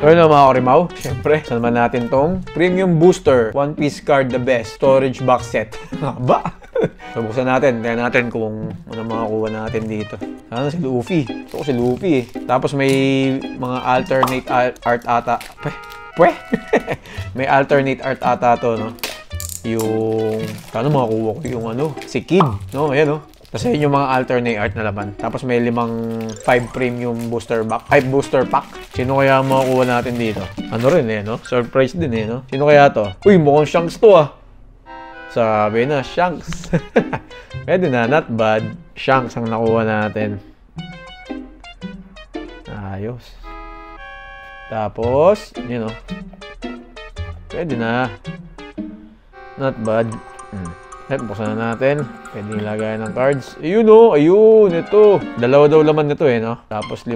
So yun mga Korimaw, syempre, saan naman natin tong Premium Booster One Piece Card the Best Storage Box Set. Ba? So buksan natin, tingnan natin kung ano makakuha natin dito. Sana si Luffy. Ito ko si Luffy eh. Tapos may mga alternate art ata. May alternate art ata to, no? Yung, paano makakuha ko yung ano? Si Kid, no? Ayan, no? Tapos yun yung mga alternate art na laman. Tapos may 5 premium booster pack. 5 booster pack. Sino kaya makukuha natin dito? Ano rin eh, no? Surprise din eh, no? Sino kaya to? Uy, mukhang Shanks to ah. Sabi na, Shanks. Pwede na, not bad. Shanks ang nakuha natin. Ayos. Tapos, yun know, pwede na. Not bad. Buksan na natin. Pwede ilagay ng cards. Ayun o, ayun, ito. Dalawa daw laman nito eh, no? Tapos 5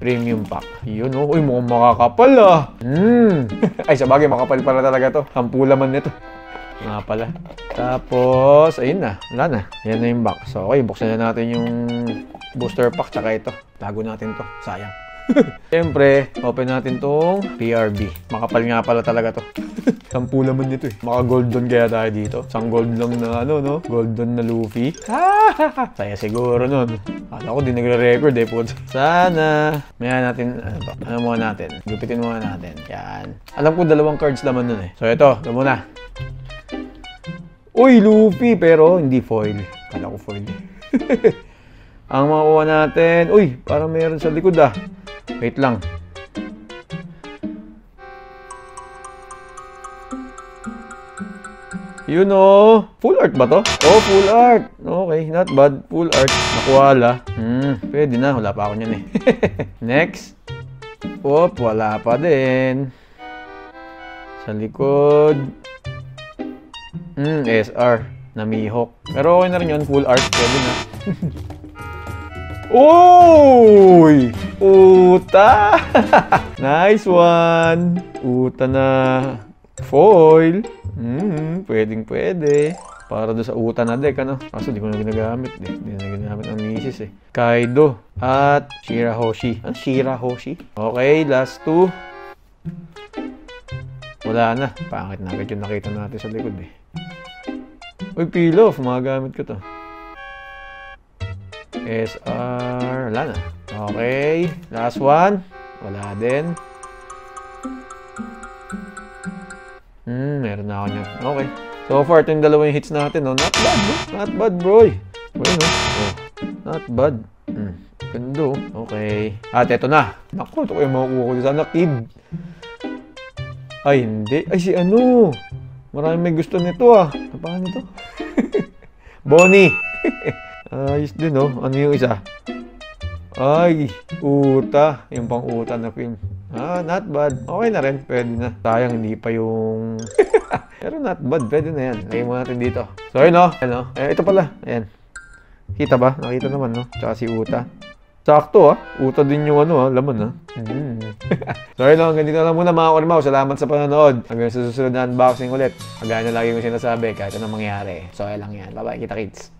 premium pack. Yun o, uy, mukhang makakapal ah. Ay, sabagay, makapal pala talaga to. 10 laman nito. Nga pala. Tapos, ayun na. Wala na. Ayan na yung box. So, okay, buksan na natin yung booster pack. Tsaka ito. Tago natin to. Sayang. Siyempre, open natin tong PRB. Makapal nga pala talaga to. 10 laman nito eh. Maka golden kaya tayo dito. Isang gold lang na ano, no? Golden na Luffy. Saya siguro nun. Akala ko di nagre-record eh po. Sana. Maya natin, ano muna natin? Gupitin muna natin. Yan. Alam ko 2 cards laman nun eh. So ito, ito muna. Uy, Luffy! Pero hindi foil. Kala ko foil eh. Ang makuha natin. Uy, parang mayroon sa likod ah. Wait lang. Yun o. Full art ba to? Oh, full art. Okay, not bad. Full art. Nakuwala. Pwede na. Wala pa ako niyan eh. Next. Op, wala pa din. Sa likod. SR. Namihok. Pero okay na rin yun. Full art. Pwede na. Uy! Uta! Nice one! Uta na foil. Pwedeng pwede. Para doon sa uta na deck, ano? Kaso di ko na ginagamit. Di na ginagamit ang misis eh. Kaido at Shirahoshi. Ano? Shirahoshi? Okay, last 2. Wala na. Pangit na agad yung nakita natin sa likod eh. Uy, peel off. Magagamit ko to. SR. Wala na. Okay. Last one. Wala din. Meron na ako niya. Okay. So far, ito yung 2 hits natin. No? Not bad, no? Not bad, bro. Well, no? Oh. Not bad. Gando. Okay. At ito na. Naku, ito ko yung makukuha ko. Sana Kid. Ay, hindi. Ay, si ano? Maraming may gusto nito ah. Paano nito? Bonnie. Ayos din, no? Ano yung isa? Ay, Uta. Yung pang Uta na film. Not bad. Okay na rin. Pwede na. Sayang, hindi pa yung... Pero not bad. Pwede na yan. Lagay mo natin dito. So, yun, no? Ano? Ito pala. Ayan. Kita ba? Nakita naman, no? Tsaka si Uta. Sakto, ah. Uta din yung ano, ah. Laman, ah. So, yun, no? Ganito lang muna, mga Korimaw. Salamat sa panonood. Hanggang sa susunod na unboxing ulit. Hanggang na lagi kong sinasabi kahit anong mangyari. So, lang yan. Bye-bye. Kita, kids.